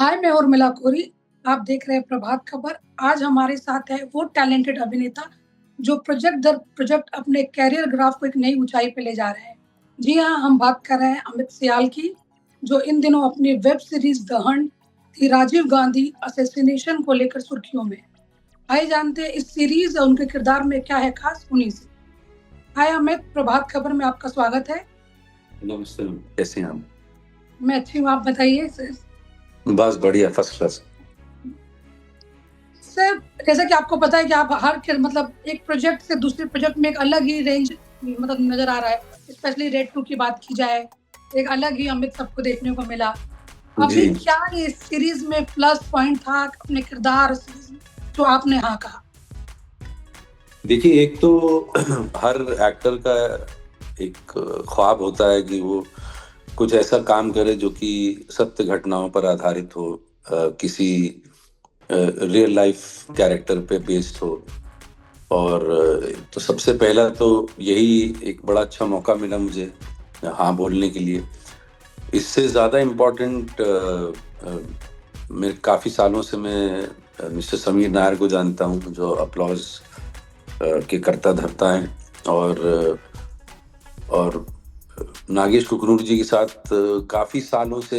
हाय, मैं उर्मिला कोरी। आप देख रहे हैं प्रभात खबर। आज हमारे साथ है वो टैलेंटेड अभिनेता जो प्रोजेक्ट दर प्रोजेक्ट अपने कैरियर ग्राफ को एक नई ऊंचाई पे ले जा रहे हैं। जी हाँ, हम बात कर रहे हैं अमित सियाल की, जो इन दिनों अपनी वेब सीरीज द हंट थी राजीव गांधी असैसिनेशन को लेकर सुर्खियों में। आइए जानते हैं इस सीरीज और उनके किरदार में क्या है खास उन्हीं से। हाय अमित, प्रभात खबर में आपका स्वागत है। नमस्ते। कैसे हैं आप? मैं अच्छी हूँ, आप बताइए। बस बढ़िया, फर्स्ट क्लास। सर, जैसा कि आपको पता है कि आप मतलब एक प्रोजेक्ट से दूसरे प्रोजेक्ट में एक अलग ही रेंज मतलब नजर आ रहा है। स्पेशली रेड 2 की बात की जाए, एक अलग ही अमित सबको देखने को मिला। अभी जी क्या ये सीरीज में प्लस पॉइंट था अपने किरदार सीरीज में जो आपने हाँ कहा? देखिए, एक तो हर एक्टर का एक ख्वाब होता है कि वो कुछ ऐसा काम करे जो कि सत्य घटनाओं पर आधारित हो, किसी रियल लाइफ कैरेक्टर पे बेस्ड हो। और तो सबसे पहला तो यही एक बड़ा अच्छा मौका मिला मुझे हाँ बोलने के लिए। इससे ज़्यादा इम्पोर्टेंट, मेरे काफ़ी सालों से मैं मिस्टर समीर नायर को जानता हूँ, जो अपलॉज के कर्ता धर्ता हैं। और नागेश कुकनूर जी के साथ काफ़ी सालों से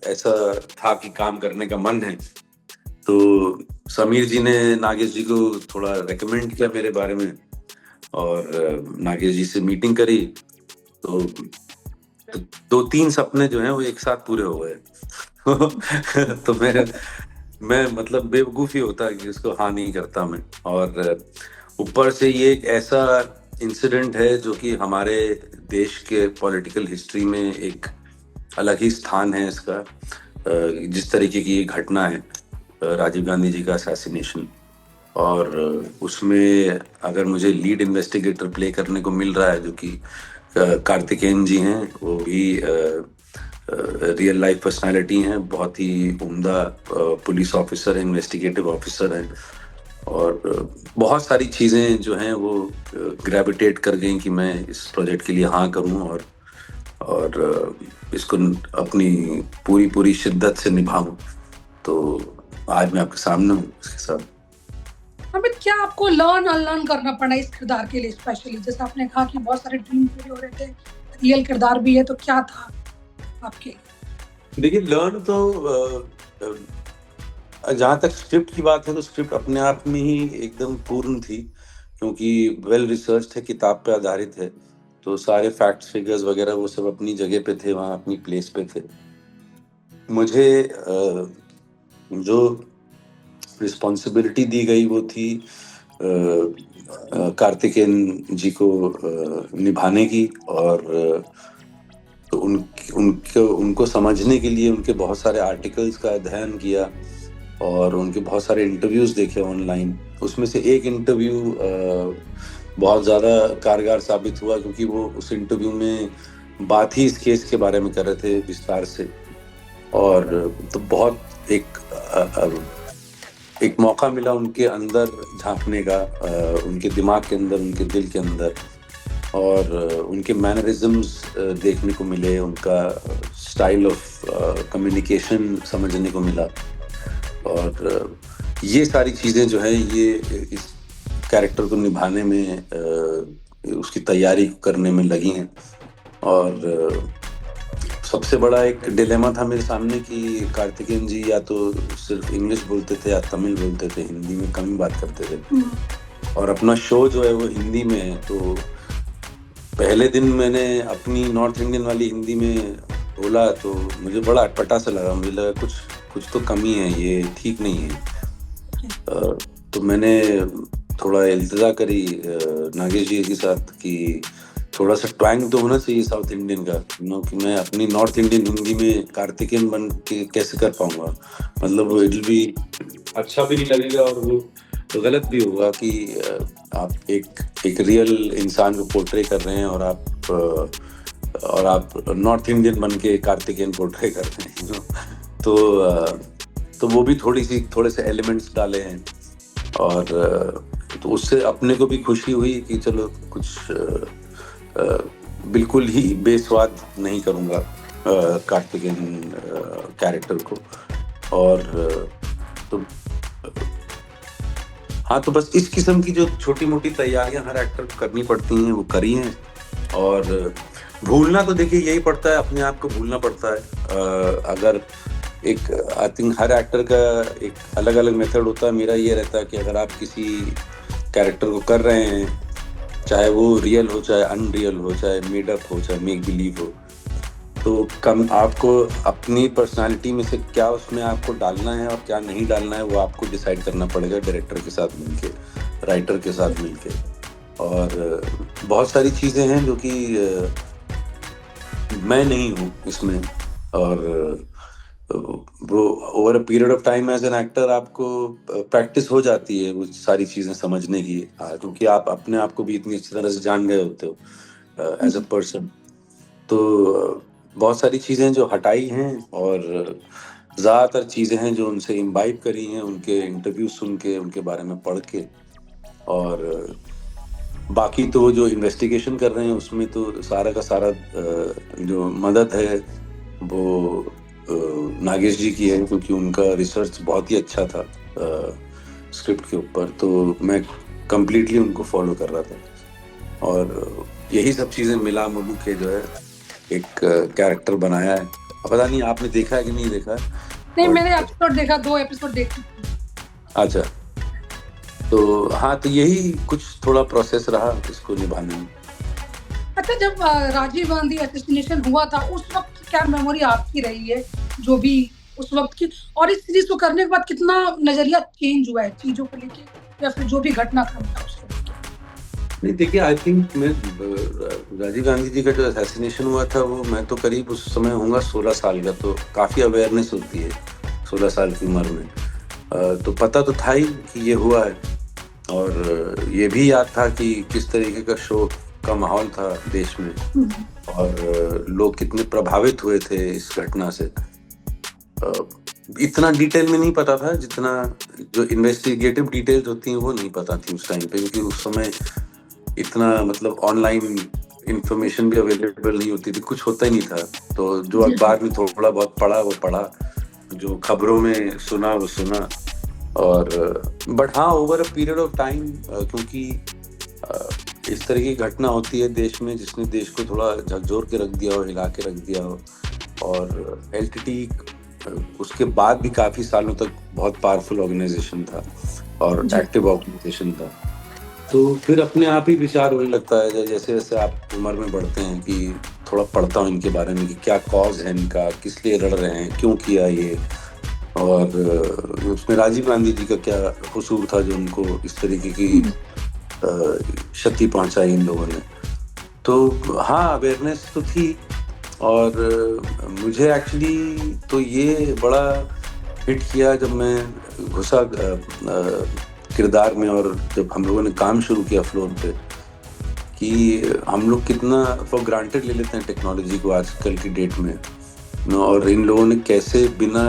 ऐसा था कि काम करने का मन है। तो समीर जी ने नागेश जी को थोड़ा रेकमेंड किया मेरे बारे में, और नागेश जी से मीटिंग करी। तो दो तीन सपने जो हैं वो एक साथ पूरे हो गए। तो मैं मतलब बेवकूफ़ी होता है कि उसको हाँ नहीं करता मैं। और ऊपर से ये एक ऐसा इंसिडेंट है जो कि हमारे देश के पॉलिटिकल हिस्ट्री में एक अलग ही स्थान है इसका। जिस तरीके की ये घटना है, राजीव गांधी जी का असैसिनेशन, और उसमें अगर मुझे लीड इन्वेस्टिगेटर प्ले करने को मिल रहा है जो कि कार्तिकेयन जी हैं, वो भी रियल लाइफ पर्सनालिटी हैं, बहुत ही उम्दा पुलिस ऑफिसर हैं, इन्वेस्टिगेटिव ऑफिसर हैं। और बहुत सारी चीज़ें जो हैं वो ग्रेविटेट कर गई कि मैं इस प्रोजेक्ट के लिए हाँ करूं, और इसको अपनी पूरी पूरी शिद्दत से निभाऊं। तो आज मैं आपके सामने हूँ इसके साथ। अमित, क्या आपको लर्न अनलर्न करना पड़ा इस किरदार के लिए? स्पेशली जैसे आपने कहा कि बहुत सारे ड्रीम पूरे हो रहे थे, रियल किरदार भी है, तो क्या था आपके? देखिए, लर्न तो जहाँ तक स्क्रिप्ट की बात है तो स्क्रिप्ट अपने आप में ही एकदम पूर्ण थी, क्योंकि वेल रिसर्च है, किताब पे आधारित है। तो सारे फैक्ट्स फिगर्स वगैरह वो सब अपनी जगह पे थे, वहाँ अपनी प्लेस पे थे। मुझे जो रिस्पॉन्सिबिलिटी दी गई वो थी कार्तिकेयन जी को निभाने की। और तो उनको समझने के लिए उनके बहुत सारे आर्टिकल्स का अध्ययन किया, और उनके बहुत सारे इंटरव्यूज देखे ऑनलाइन। उसमें से एक इंटरव्यू बहुत ज़्यादा कारगर साबित हुआ, क्योंकि वो उस इंटरव्यू में बात ही इस केस के बारे में कर रहे थे विस्तार से। और तो बहुत एक मौका मिला उनके अंदर झांकने का, उनके दिमाग के अंदर, उनके दिल के अंदर। और उनके मैनरिज्म्स देखने को मिले, उनका स्टाइल ऑफ कम्युनिकेशन समझने को मिला। और ये सारी चीज़ें जो है ये इस कैरेक्टर को निभाने में, उसकी तैयारी करने में लगी हैं। और सबसे बड़ा एक डिलेमा था मेरे सामने कि कार्तिकेयन जी या तो सिर्फ इंग्लिश बोलते थे या तमिल बोलते थे, हिंदी में कम ही बात करते थे। और अपना शो जो है वो हिंदी में है। तो पहले दिन मैंने अपनी नॉर्थ इंडियन वाली हिंदी में बोला तो मुझे बड़ा अटपटा सा लगा। मुझे लगा कुछ तो कमी है, ये ठीक नहीं है। तो मैंने थोड़ा इल्तिजा करी नागेश जी के साथ कि थोड़ा सा ट्वैंग तो होना चाहिए साउथ इंडियन का, कि मैं अपनी नॉर्थ इंडियन हिंदी में कार्तिकेयन बन के कैसे कर पाऊंगा। मतलब इट विल बी अच्छा भी नहीं लगेगा, और वो तो गलत भी होगा कि आप एक रियल इंसान को पोर्ट्रे कर रहे हैं, और आप नॉर्थ इंडियन बन के कार्तिकेयन पोर्ट्रे कर रहे हैं। तो वो भी थोड़े से एलिमेंट्स डाले हैं। और तो उससे अपने को भी खुशी हुई कि चलो कुछ बिल्कुल ही बेस्वाद नहीं करूँगा कार्तिकेयन कैरेक्टर को। और तो हाँ, तो बस इस किस्म की जो छोटी-मोटी तैयारियाँ हर एक्टर को करनी पड़ती हैं, वो करी हैं। और भूलना तो देखिए यही पड़ता है, अपने आप को भूलना पड़ता है। अगर एक आई थिंक हर एक्टर का एक अलग-अलग मेथड होता है। मेरा ये रहता है कि अगर आप किसी कैरेक्टर को कर रहे हैं, चाहे वो रियल हो, चाहे अनरियल हो, चाहे मेड अप हो, चाहे मेक बिलीव हो, तो कम आपको अपनी पर्सनैलिटी में से क्या उसमें आपको डालना है और क्या नहीं डालना है, वो आपको डिसाइड करना पड़ेगा डायरेक्टर के साथ मिलके, राइटर के साथ मिलके। और बहुत सारी चीज़ें हैं जो कि मैं नहीं हूँ इसमें। और वो over a period of time as an actor आपको प्रैक्टिस हो जाती है वो सारी चीज़ें समझने की, क्योंकि आप अपने आप को भी इतनी अच्छी तरह से जान गए होते हो एज अ पर्सन। तो बहुत सारी चीज़ें जो हटाई हैं और ज़्यादातर चीज़ें हैं जो उनसे इम्बाइब करी हैं, उनके इंटरव्यू सुन के, उनके बारे में पढ़ के। और बाकी तो जो इन्वेस्टिगेशन कर रहे हैं उसमें तो सारा का सारा जो मदद है वो नागेश जी की है, क्योंकि उनका रिसर्च बहुत ही अच्छा था स्क्रिप्ट के ऊपर। तो मैं कंप्लीटली उनको फॉलो कर रहा था और यही सब चीज़ें मिला मिलू के जो है एक कैरेक्टर बनाया है। अब पता नहीं आपने देखा है कि नहीं देखा है। नहीं, मैंने बट एपिसोड देखा, 2 एपिसोड देख चुकी हूँ। अच्छा, तो हाँ, तो यही कुछ थोड़ा प्रोसेस रहा इसको निभाने में। अच्छा, जब राजीव गांधी असैसिनेशन हुआ था, उस वक्त क्या मेमोरी आपकी रही है, जो भी उस वक्त की, और इस सीरीज को करने के बाद कितना नजरिया चेंज हुआ है चीजों को लेके, या फिर जो भी घटनाक्रम था उसको लेके? नहीं देखिए, आई थिंक मैं राजीव गांधी जी का जो असैसिनेशन हुआ था वो मैं तो करीब उस समय होऊंगा 16 साल का, तो काफ़ी अवेयरनेस होती है 16 साल की उम्र में। तो पता तो था ही कि ये हुआ है, और ये भी याद था कि किस तरीके का शोक का माहौल था देश में, और लोग कितने प्रभावित हुए थे इस घटना से। इतना डिटेल में नहीं पता था, जितना जो इन्वेस्टिगेटिव डिटेल्स होती हैं वो नहीं पता थी उस टाइम पे, क्योंकि उस समय इतना मतलब ऑनलाइन इंफॉर्मेशन भी अवेलेबल नहीं होती थी, कुछ होता ही नहीं था। तो जो अखबार में थोड़ा बहुत पढ़ा वो पढ़ा, जो खबरों में सुना वो सुना। और बट हाँ, over a period of time, क्योंकि इस तरह की घटना होती है देश में जिसने देश को थोड़ा झकझोर के रख दिया हो, हिला के रख दिया हो। और एलटीटी उसके बाद भी काफ़ी सालों तक बहुत पावरफुल ऑर्गेनाइजेशन था और एक्टिव ऑर्गेनाइजेशन था। तो फिर अपने आप ही विचार होने लगता है जैसे जैसे आप उम्र में बढ़ते हैं, कि थोड़ा पढ़ता हूँ इनके बारे में कि क्या कॉज है इनका, किस लिए लड़ रहे हैं, क्यों किया ये, और उसमें राजीव गांधी जी का क्या कसूर था जो उनको इस तरीके की क्षति पहुंचाई इन लोगों ने। तो हाँ, अवेयरनेस तो थी। और मुझे एक्चुअली तो ये बड़ा हिट किया जब मैं घुसा किरदार में, और जब हम लोगों ने काम शुरू किया फ्लोर पे, कि हम लोग कितना फॉर ग्रांटेड ले लेते हैं टेक्नोलॉजी को आजकल की डेट में, और इन लोगों ने कैसे बिना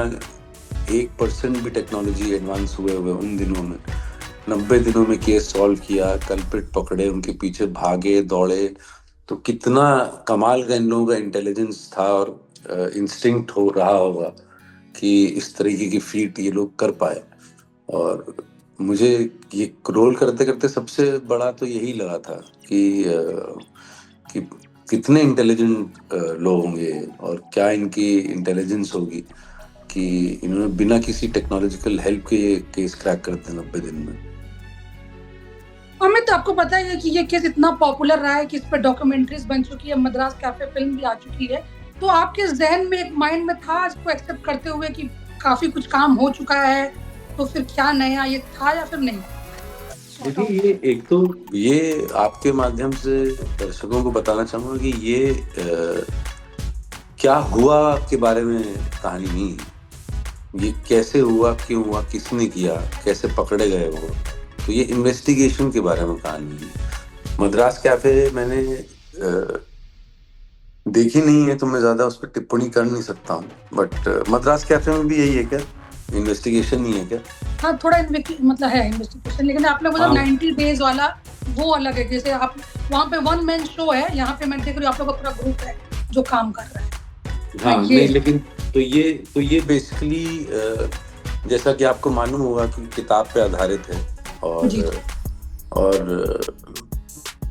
1% भी टेक्नोलॉजी एडवांस हुए उन दिनों में 90 दिनों में केस सॉल्व किया, कल्प्रिट पकड़े, उनके पीछे भागे दौड़े। तो कितना कमाल का इन लोगों का इंटेलिजेंस था और इंस्टिंक्ट हो रहा होगा कि इस तरीके की फीट ये लोग कर पाए। और मुझे ये रोल करते करते सबसे बड़ा तो यही लगा था कि कितने इंटेलिजेंट लोग होंगे और क्या इनकी इंटेलिजेंस होगी कि इन्होंने बिना किसी टेक्नोलॉजिकल हेल्प के ये केस क्रैक करते हैं 90 दिन में। अमित, आपको पता है कि ये केस इतना पॉपुलर रहा है कि इस पर डॉक्यूमेंट्रीज बन चुकी है, मद्रास कैफे फिल्म भी आ चुकी है। तो आपके जहन में एक माइंड में था इसको एक्सेप्ट करते हुए कि काफी कुछ काम हो चुका है, तो फिर क्या नया ये था या फिर नहीं? देखिए, ये एक तो ये आपके माध्यम से दर्शकों को बताना चाहूंगा कि ये क्या हुआ के बारे में कहानी नहीं है। ये कैसे हुआ, क्यों हुआ, किसने किया, कैसे पकड़े गए वो, तो ये इन्वेस्टिगेशन के बारे में कहानी है। मद्रास कैफे मैंने देखी नहीं है, तो मैं ज्यादा उस पर टिप्पणी कर नहीं सकता हूँ। बट मद्रास कैफे में भी यही है क्या, इन्वेस्टिगेशन नहीं है क्या? हाँ, थोड़ा मतलब है इन्वेस्टिगेशन, लेकिन आपने बोला 90 डेज वाला वो अलग है। जैसे आप वहाँ पे वन मैन शो है, यहाँ पे मैं देख रही हूँ आप लोग का पूरा ग्रुप है जो काम कर रहा है। हाँ, नहीं, लेकिन तो ये बेसिकली जैसा कि आपको मालूम होगा कि किताब पे आधारित है, जी। और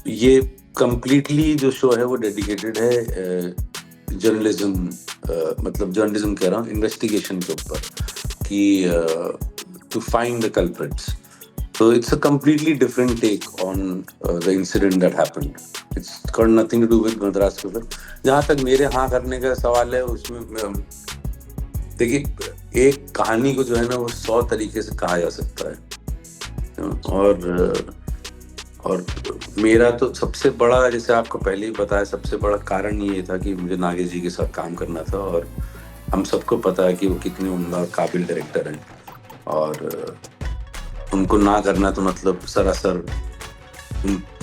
ये कंप्लीटली जो शो है वो डेडिकेटेड है जर्नलिज्म, मतलब जर्नलिज्म कह रहा हूँ, इन्वेस्टिगेशन के ऊपर, कि to find the culprits. So it's a completely different take on the incident that happened. It's got nothing to do with Madras Fever. जहाँ तक मेरे हाँ करने का सवाल है, उसमें देखिए, एक कहानी को जो है ना वो 100 तरीके से कहा जा सकता है, और मेरा तो सबसे बड़ा, जैसे आपको पहले ही बताया, सबसे बड़ा कारण ये था कि मुझे नागेश जी के साथ काम करना था, और हम सबको पता है कि वो कितने उम्दा और काबिल डायरेक्टर हैं, और उनको ना करना तो मतलब सरासर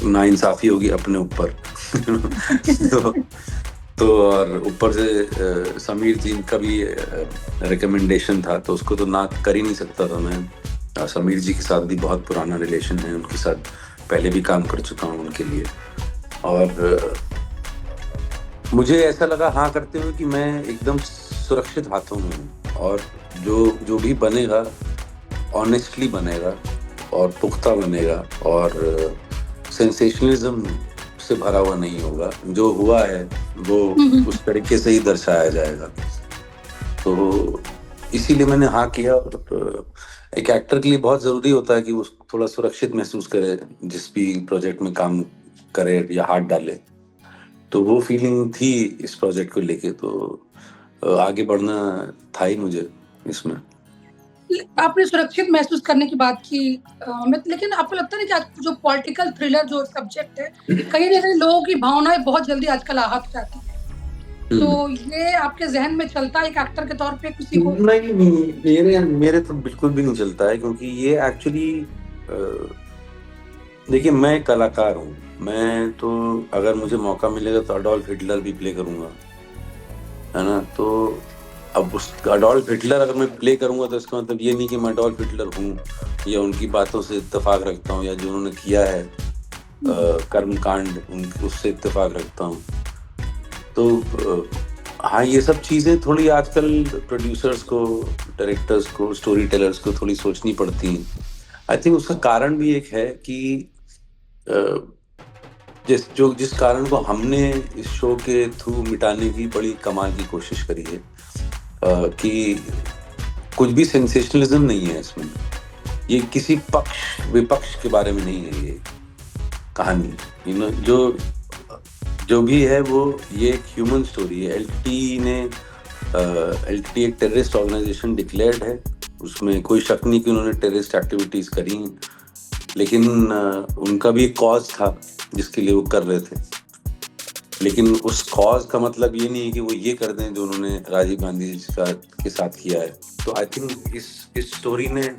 नाइंसाफी होगी अपने ऊपर. तो और ऊपर से समीर जी का भी रिकमेंडेशन था, तो उसको तो ना कर ही नहीं सकता था मैं. समीर जी के साथ भी बहुत पुराना रिलेशन है, उनके साथ पहले भी काम कर चुका हूँ उनके लिए, और मुझे ऐसा लगा हाँ करते हुए कि मैं एकदम सुरक्षित हाथों में हूँ, और जो भी बनेगा ऑनेस्टली बनेगा और पुख्ता बनेगा, और सेंसेशनलिज्म से भरा हुआ नहीं होगा. जो हुआ है वो उस तरीके से ही दर्शाया जाएगा. तो इसीलिए मैंने हाँ किया. और एक एक्टर के लिए बहुत ज़रूरी होता है कि वो थोड़ा सुरक्षित महसूस करे जिस भी प्रोजेक्ट में काम करे या हाथ डाले. तो वो फीलिंग थी इस प्रोजेक्ट को लेके, तो आगे बढ़ना था ही मुझे इसमें. आपने सुरक्षित महसूस करने की बात की, लेकिन आपको लगता है कि जो पॉलिटिकल थ्रिलर जो सब्जेक्ट है, कहीं ना कहीं लोगों की भावनाएं बहुत जल्दी आजकल आहत हो जाती है, तो ये आपके जहन में चलता है एक एक्टर के तौर पे किसी को? नहीं, मेरे तो बिल्कुल भी नहीं चलता है, क्योंकि ये एक्चुअली, देखिए, मैं कलाकार हूँ. मैं तो अगर मुझे मौका मिलेगा तो अडोल्फ हिटलर भी प्ले करूंगा, है ना. तो अब उस अडोल्फ हिटलर अगर मैं प्ले करूंगा तो इसका मतलब ये नहीं कि मैं अडोल्फ हिटलर हूँ या उनकी बातों से इत्तेफाक रखता हूँ, या जो उन्होंने किया है कर्मकांड उससे इत्तेफाक रखता हूँ. तो हाँ, ये सब चीज़ें थोड़ी आजकल प्रोड्यूसर्स को, डायरेक्टर्स को, स्टोरी टेलर्स को थोड़ी सोचनी पड़ती हैं. आई थिंक उसका कारण भी एक है कि जिस कारण को हमने इस शो के थ्रू मिटाने की बड़ी कमाल की कोशिश करी है, कि कुछ भी सेंसेशनलिज्म नहीं है इसमें. ये किसी पक्ष विपक्ष के बारे में नहीं है ये कहानी. जो भी है वो ये एक ह्यूमन स्टोरी है. एलटीटी एक टेररिस्ट ऑर्गेनाइजेशन डिक्लेयर्ड है, उसमें कोई शक नहीं कि उन्होंने टेररिस्ट एक्टिविटीज करी, लेकिन उनका भी एक कॉज था जिसके लिए वो कर रहे थे. लेकिन उस कॉज का मतलब ये नहीं है कि वो ये कर दें जो उन्होंने राजीव गांधी के साथ किया है. तो आई थिंक इस स्टोरी ने,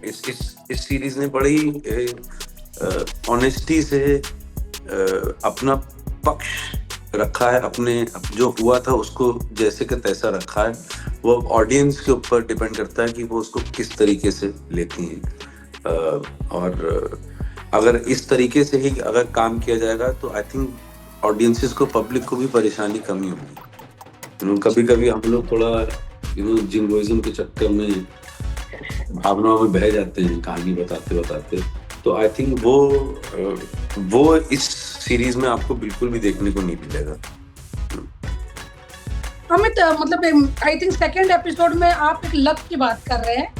इस सीरीज ने बड़ी ऑनेस्टी से अपना पक्ष रखा है, अपने जो हुआ था उसको जैसे का तैसा रखा है. वो ऑडियंस के ऊपर डिपेंड करता है कि वो उसको किस तरीके से लेती हैं, और अगर इस तरीके से ही अगर काम किया जाएगा तो आई थिंक ऑडियंसेस को, पब्लिक को भी परेशानी कमी होगी. कभी-कभी हम लोग थोड़ा जिंगोइज्म के चक्कर में भावनाओं में बह जाते हैं कहानी बताते. तो आई थिंक वो इस सीरीज में आपको बिल्कुल भी देखने को नहीं मिलेगा. अमित, मतलब आई थिंक सेकंड एपिसोड में आप एक लक की बात कर रहे हैं,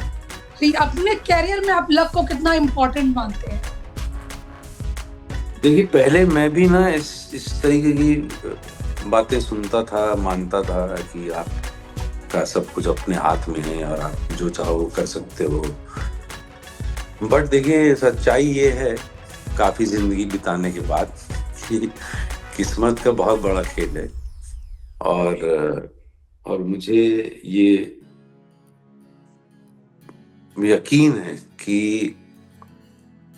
तो अपने कैरियर में आप लक को कितना इम्पोर्टेंट मानते हैं? देखिए, पहले मैं भी ना इस तरीके की बातें सुनता था, मानता था कि आपका सब कुछ अपने हाथ में है और आप जो चाहो कर सकते हो. बट देखिए, सच्चाई ये है काफी जिंदगी बिताने के बाद कि किस्मत का बहुत बड़ा खेल है, और मुझे ये यकीन है कि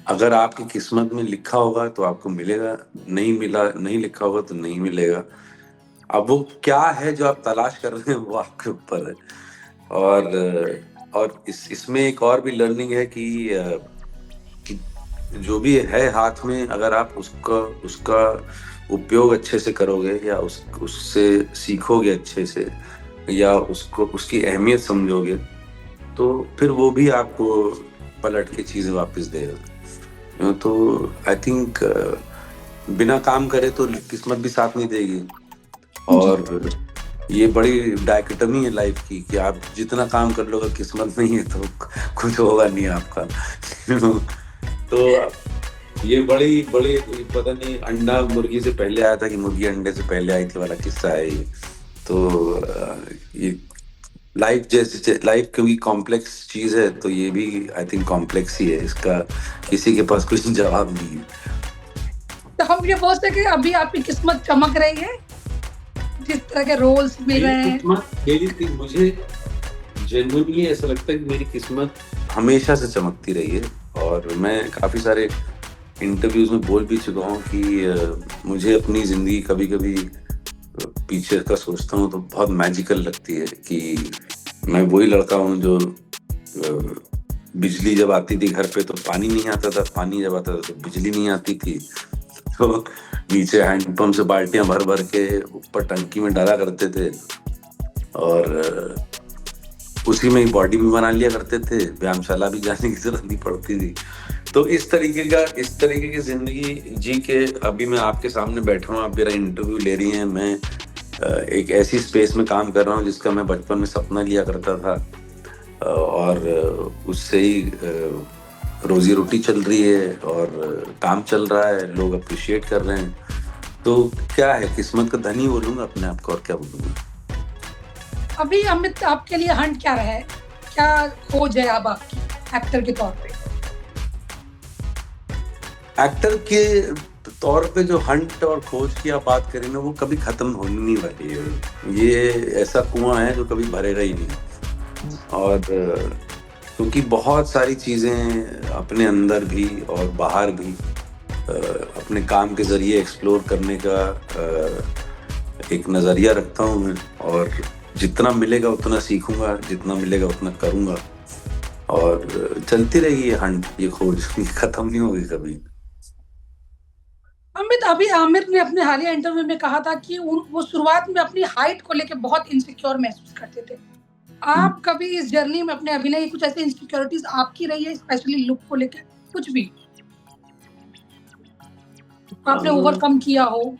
अगर आपकी किस्मत में लिखा होगा तो आपको मिलेगा, नहीं लिखा होगा तो नहीं मिलेगा. अब वो क्या है जो आप तलाश कर रहे हैं वो आपके ऊपर है. और इसमें एक और भी लर्निंग है कि जो भी है हाथ में, अगर आप उसका उपयोग अच्छे से करोगे या उससे सीखोगे अच्छे से, या उसको उसकी अहमियत समझोगे, तो फिर वो भी आपको पलट के चीज़ें वापस देगा। तो आई थिंक बिना काम करे तो किस्मत भी साथ नहीं देगी। जी। और ये बड़ी डायकोटमी है लाइफ की कि आप जितना काम कर लो, अगर किस्मत नहीं है तो कुछ होगा नहीं आपका। तो ये बड़ी बड़ी पता नहीं, अंडा मुर्गी से पहले आया था कि मुर्गी अंडे से पहले आई थी वाला किस्सा है ये। तो ये लाइफ क्योंकि कॉम्प्लेक्स चीज है, तो ये भी आई थिंक कॉम्प्लेक्स ही है। इसका किसी के पास कुछ जवाब नहीं है। तो हम ये बोल सकते हैं कि अभी आपकी किस्मत चमक रही है, जिस तरह के रोल्स मिल रहे हैं। मुझे जेन्युइनली ऐसा लगता है कि मेरी किस्मत हमेशा से चमकती रही है। और मैं काफी सारे इंटरव्यूज में बोल भी चुका हूँ कि मुझे अपनी जिंदगी कभी कभी पीछे का सोचता हूँ तो बहुत मैजिकल लगती है कि मैं वही लड़का हूँ जो बिजली जब आती थी घर पे तो पानी नहीं आता था, पानी जब आता था तो बिजली नहीं आती थी। तो नीचे हैंडपंप से बाल्टियां भर भर के ऊपर टंकी में डाला करते थे, और उसी में ही बॉडी भी बना लिया करते थे, व्यायामशाला भी जाने की जरूरत नहीं पड़ती थी। तो इस तरीके की जिंदगी जी के अभी मैं आपके सामने बैठा हूँ, आप मेरा इंटरव्यू ले रही हैं। मैं एक ऐसी स्पेस में काम कर रहा हूँ जिसका मैं बचपन में सपना लिया करता था, और उससे ही रोजी रोटी चल रही है और काम चल रहा है, लोग अप्रिशिएट कर रहे हैं। तो क्या है, किस्मत का धनी बोलूंगा अपने आप को, और क्या बोलूंगा। अभी अमित, आपके लिए हंट क्या रहा है, क्या खोज है अब आपकी एक्टर के तौर पे? एक्टर के तौर पे जो हंट और खोज की आप बात करें ना, वो कभी खत्म होने नहीं वाली है। ये ऐसा कुआं है जो कभी भरेगा ही नहीं। और क्योंकि बहुत सारी चीजें अपने अंदर भी और बाहर भी अपने काम के जरिए एक्सप्लोर करने का एक नजरिया रखता हूँ मैं। और जितना मिलेगा उतना सीखूंगा, जितना मिलेगा उतना करूंगा, और चलती रहेगी ये हंट, ये खोज, खत्म नहीं होगी कभी। अमित, अभी आमिर ने अपने हालिया इंटरव्यू में कहा था कि वो शुरुआत में अपनी हाइट को लेकर बहुत इनसिक्योर महसूस करते थे। आप कभी इस जर्नी में अपने अभिनय की कुछ ऐसी इनसिक्योरिटीज आपकी रही है, स्पेशली लुक को लेकर, कुछ भी आपने ओवरकम किया हो?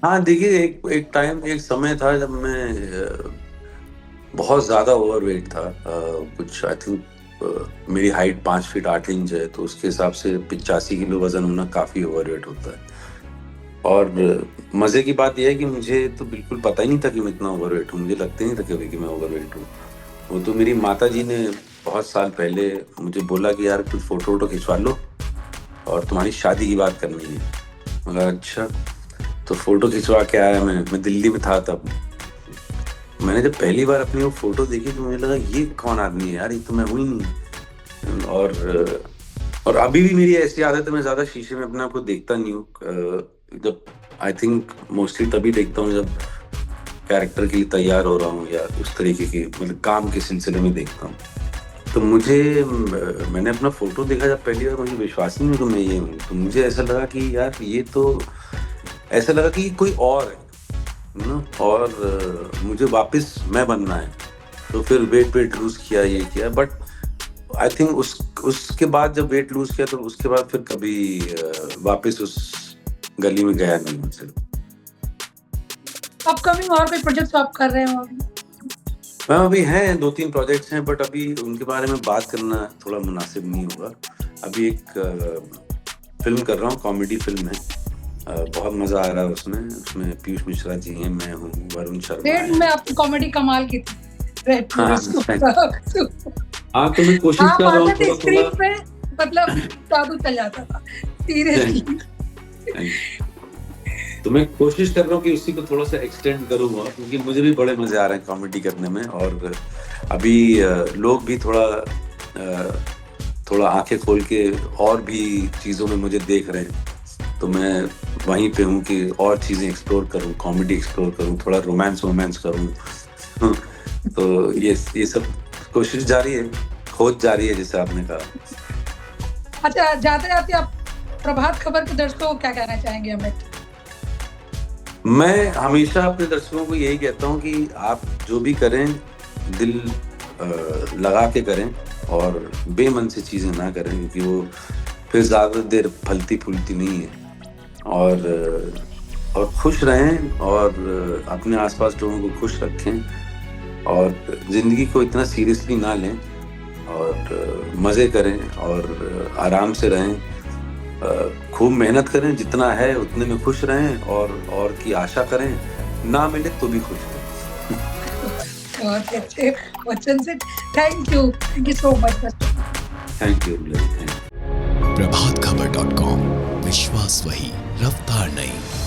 हाँ देखिए, एक समय था जब मैं बहुत ज्यादा ओवरवेट था। कुछ आई थिंक मेरी हाइट 5 फीट 8 इंच है, तो उसके हिसाब से 85 किलो वजन होना काफी ओवरवेट होता है। और मजे की बात यह है कि मुझे तो बिल्कुल पता ही नहीं था कि मैं इतना ओवरवेट हूँ। मुझे लगता ही नहीं था कभी कि मैं ओवरवेट हूँ। वो तो मेरी माता जी ने बहुत साल पहले मुझे बोला कि यार कुछ फोटो वोटो खिंचवा लो और तुम्हारी शादी की बात करनी है। बोला अच्छा। तो फोटो खिंचवा के आया मैं दिल्ली में था तब। मैंने जब पहली बार अपनी वो फोटो देखी तो मुझे लगा ये कौन आदमी है यार, ये तो मैं हूँ ही नहीं। और अभी भी मेरी ऐसी आदत है, मैं ज्यादा शीशे में अपने आप को देखता नहीं हूँ। जब आई थिंक मोस्टली तभी देखता हूँ जब कैरेक्टर के लिए तैयार हो रहा हूँ, या उस तरीके की मतलब काम के सिलसिले में देखता हूँ। तो मैंने अपना फोटो देखा जब पहली बार, मुझे विश्वास नहीं हुआ कि मैं ये हूँ। तो मुझे ऐसा लगा कि यार ये तो, ऐसा लगा कि कोई और है ना, और मुझे वापस मैं बनना है। तो फिर वेट लूज किया, ये किया, बट आई थिंक उसके बाद जब वेट लूज किया तो उसके बाद फिर कभी वापस उस गली में गया नहीं मुझसे। अपकमिंग और कोई प्रोजेक्ट्स आप कर रहे हो? मैम अभी हैं 2-3 प्रोजेक्ट्स हैं, बट अभी उनके बारे में बात करना थोड़ा मुनासिब नहीं होगा। अभी एक फिल्म कर रहा हूँ, कॉमेडी फिल्म है। बहुत मजा आ रहा है उसमें पीयूष मिश्रा जी हैं, मैं हूँ, वरुण शर्मा में आपकी कॉमेडी कमाल की थी। हाँ तो मैं कोशिश कर रहा हूँ स्क्रीन पे, मतलब जादू चल जाता था सीरियसली। तो मैं कोशिश कर रहा हूँ कि उसी को थोड़ा सा एक्सटेंड करूँगा, क्योंकि मुझे भी बड़े मजे आ रहे हैं कॉमेडी करने में। और अभी लोग भी थोड़ा आंखें खोल के और भी चीजों में मुझे देख रहे हैं। तो मैं वहीं पे हूँ कि और चीजें एक्सप्लोर करूँ, कॉमेडी एक्सप्लोर करूँ, थोड़ा रोमांस करूँ। तो ये सब कोशिश जारी है, खोज जारी है, जैसे आपने कहा। अच्छा, जाते जाते आप प्रभात खबर के दर्शकों को क्या कहना चाहेंगे अमित? मैं हमेशा अपने दर्शकों को यही कहता हूँ कि आप जो भी करें, दिल लगा के करें और बेमन से चीज़ें ना करें, क्योंकि वो फिर ज़्यादा देर फलती-फूलती नहीं है। और खुश रहें और अपने आस-पास लोगों को खुश रखें और ज़िंदगी को इतना सीरियसली ना लें और मज़े करें और आराम से रहें। खूब मेहनत करें, जितना है उतने में खुश रहें और की आशा करें, ना मिले तो भी खुश रहें। बहुत अच्छे वचन से thank you so much. Thank you, thank you. प्रभातखबर.com, विश्वास वही, रफ्तार नहीं।